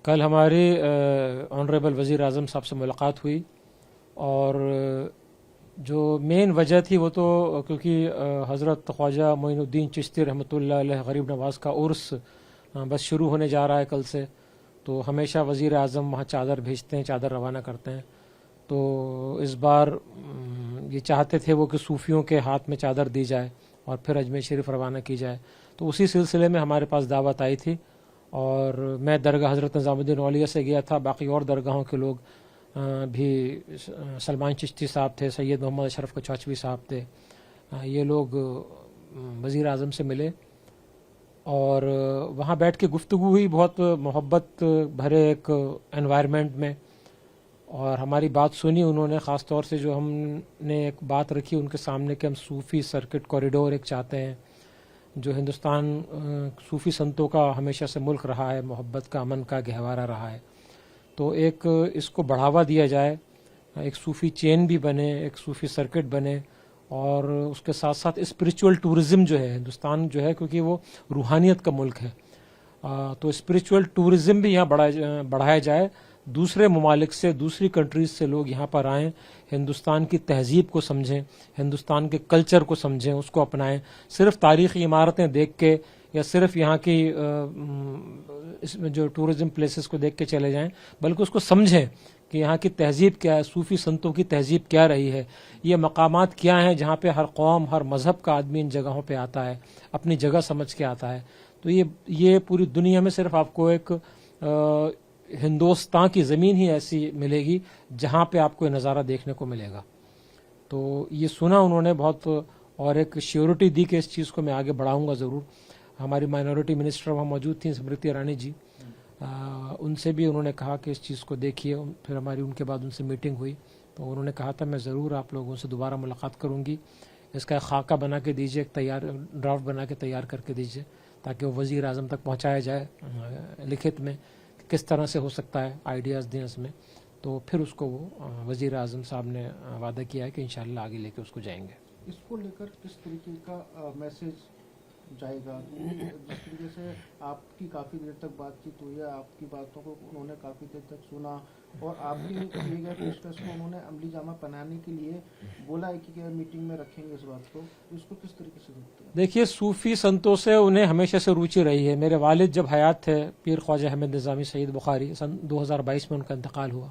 کل ہماری آنریبل وزیر اعظم صاحب سے ملاقات ہوئی اور جو مین وجہ تھی وہ تو کیونکہ حضرت خواجہ معین الدین چشتی رحمۃ اللہ علیہ غریب نواز کا عرس بس شروع ہونے جا رہا ہے کل سے، تو ہمیشہ وزیر اعظم وہاں چادر بھیجتے ہیں، چادر روانہ کرتے ہیں. تو اس بار یہ چاہتے تھے وہ کہ صوفیوں کے ہاتھ میں چادر دی جائے اور پھر اجمیر شریف روانہ کی جائے. تو اسی سلسلے میں ہمارے پاس دعوت آئی تھی اور میں درگاہ حضرت نظام الدین اولیاء سے گیا تھا، باقی اور درگاہوں کے لوگ بھی، سلمان چشتی صاحب تھے، سید محمد اشرف کچھوچوی صاحب تھے، یہ لوگ وزیر اعظم سے ملے اور وہاں بیٹھ کے گفتگو ہوئی بہت محبت بھرے ایک انوائرمنٹ میں، اور ہماری بات سنی انہوں نے. خاص طور سے جو ہم نے ایک بات رکھی ان کے سامنے کہ ہم صوفی سرکٹ کوریڈور ایک چاہتے ہیں، جو ہندوستان صوفی سنتوں کا ہمیشہ سے ملک رہا ہے، محبت کا، امن کا گہوارہ رہا ہے، تو ایک اس کو بڑھاوا دیا جائے، ایک صوفی چین بھی بنے، ایک صوفی سرکٹ بنے، اور اس کے ساتھ ساتھ اسپریچول ٹورزم جو ہے ہندوستان جو ہے، کیونکہ وہ روحانیت کا ملک ہے، تو اسپریچول ٹورزم بھی یہاں بڑھایا جائے. دوسرے ممالک سے، دوسری کنٹریز سے لوگ یہاں پر آئیں، ہندوستان کی تہذیب کو سمجھیں، ہندوستان کے کلچر کو سمجھیں، اس کو اپنائیں. صرف تاریخی عمارتیں دیکھ کے یا صرف یہاں کی جو ٹورزم پلیسز کو دیکھ کے چلے جائیں، بلکہ اس کو سمجھیں کہ یہاں کی تہذیب کیا ہے، صوفی سنتوں کی تہذیب کیا رہی ہے، یہ مقامات کیا ہیں جہاں پہ ہر قوم، ہر مذہب کا آدمی ان جگہوں پہ آتا ہے، اپنی جگہ سمجھ کے آتا ہے. تو یہ پوری دنیا میں صرف آپ کو ایک ہندوستان کی زمین ہی ایسی ملے گی جہاں پہ آپ کو یہ نظارہ دیکھنے کو ملے گا. تو یہ سنا انہوں نے بہت، اور ایک شیورٹی دی کہ اس چیز کو میں آگے بڑھاؤں گا ضرور. ہماری مائنورٹی منسٹر وہاں موجود تھیں، اسمرتی ایرانی جی، ان سے بھی انہوں نے کہا کہ اس چیز کو دیکھیے. پھر ہماری ان کے بعد ان سے میٹنگ ہوئی تو انہوں نے کہا تھا میں ضرور آپ لوگوں سے دوبارہ ملاقات کروں گی، اس کا ایک خاکہ بنا کے دیجیے، ایک تیار ڈرافٹ بنا کے تیار کر کے دیجیے تاکہ وہ وزیر اعظم تک پہنچایا جائے لکھت میں، کس طرح سے ہو سکتا ہے، آئیڈیاز دیں اس میں. تو پھر اس کو وہ وزیر اعظم صاحب نے وعدہ کیا ہے کہ انشاءاللہ آگے لے کے اس کو جائیں گے. اس کو لے کر کس طریقے کا میسج جائے گا؟ جس طریقے سے آپ کی کافی دیر تک بات چیت ہوئی ہے، آپ کی باتوں کو انہوں نے کافی دیر تک سنا، اور آپ کی کیے گئے پیشکش کو انہوں نے عملی جامہ پہنانے کے لیے بولا ہے کہ میٹنگ میں رکھیں گے اس بات کو، اس کو کس طریقے سے دیکھتے ہیں؟ دیکھیے، صوفی سنتوں سے انہیں ہمیشہ سے روچی رہی ہے. میرے والد جب حیات تھے، پیر خواجہ احمد نظامی سید بخاری، سن 2022 میں ان کا انتقال ہوا،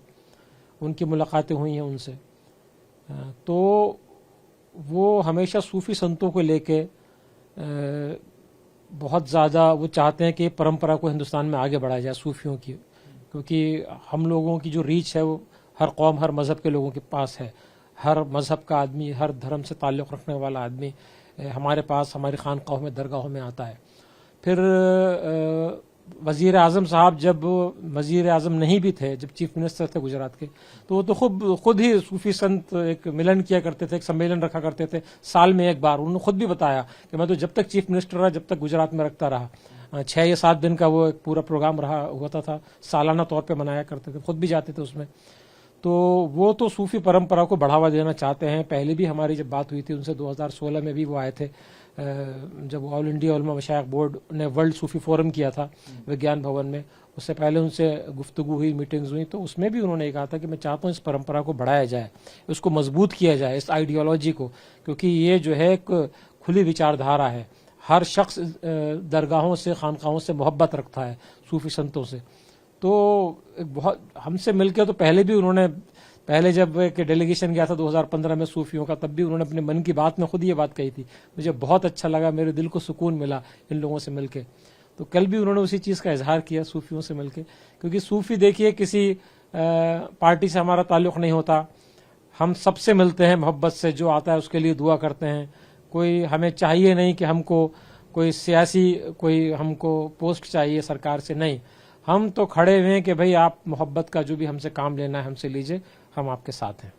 ان کی ملاقاتیں ہوئی ہیں ان سے. تو وہ ہمیشہ صوفی سنتوں کو لے کے بہت زیادہ وہ چاہتے ہیں کہ یہ پرمپرا کو ہندوستان میں آگے بڑھایا جائے صوفیوں کی، کیونکہ ہم لوگوں کی جو ریچ ہے وہ ہر قوم، ہر مذہب کے لوگوں کے پاس ہے. ہر مذہب کا آدمی، ہر دھرم سے تعلق رکھنے والا آدمی ہمارے پاس، ہماری خانقاہوں میں، درگاہوں میں آتا ہے. پھر وزیر اعظم صاحب جب وزیر اعظم نہیں بھی تھے، جب چیف منسٹر تھے گجرات کے، تو وہ تو خود ہی صوفی سنت ایک ملن کیا کرتے تھے، ایک سمیلن رکھا کرتے تھے سال میں ایک بار. انہوں نے خود بھی بتایا کہ میں تو جب تک چیف منسٹر رہا، جب تک گجرات میں رکھتا رہا، 6 یا 7 دن کا وہ ایک پورا پروگرام رہا ہوتا تھا، سالانہ طور پہ منایا کرتے تھے، خود بھی جاتے تھے اس میں. تو وہ تو صوفی پرمپرا کو بڑھاوا دینا چاہتے ہیں. پہلے بھی ہماری جب بات ہوئی تھی ان سے 2016 میں بھی وہ آئے تھے، جب آل انڈیا علماء مشائخ بورڈ نے ورلڈ صوفی فورم کیا تھا وگیان بھون میں، اس سے پہلے ان سے گفتگو ہوئی، میٹنگز ہوئی، تو اس میں بھی انہوں نے کہا تھا کہ میں چاہتا ہوں اس پرمپرا کو بڑھایا جائے، اس کو مضبوط کیا جائے، اس آئیڈیالوجی کو، کیونکہ یہ جو ہے ایک کھلی وچار دھارا ہے. ہر شخص درگاہوں سے، خانقاہوں سے محبت رکھتا ہے، صوفی سنتوں سے. تو بہت ہم سے مل کے تو پہلے بھی انہوں نے، پہلے جب ایک ڈیلیگیشن گیا تھا 2015 میں صوفیوں کا، تب بھی انہوں نے اپنے من کی بات میں خود یہ بات کہی تھی. مجھے بہت اچھا لگا، میرے دل کو سکون ملا ان لوگوں سے مل کے. تو کل بھی انہوں نے اسی چیز کا اظہار کیا صوفیوں سے مل کے، کیونکہ صوفی دیکھیے کسی پارٹی سے ہمارا تعلق نہیں ہوتا، ہم سب سے ملتے ہیں محبت سے، جو آتا ہے اس کے لیے دعا کرتے ہیں. کوئی ہمیں چاہیے نہیں کہ ہم کو کوئی سیاسی کوئی ہم کو پوسٹ چاہیے سرکار سے، نہیں. ہم تو کھڑے ہوئے ہیں کہ بھئی آپ محبت کا جو بھی ہم سے کام لینا ہے ہم سے لیجئے، ہم آپ کے ساتھ ہیں.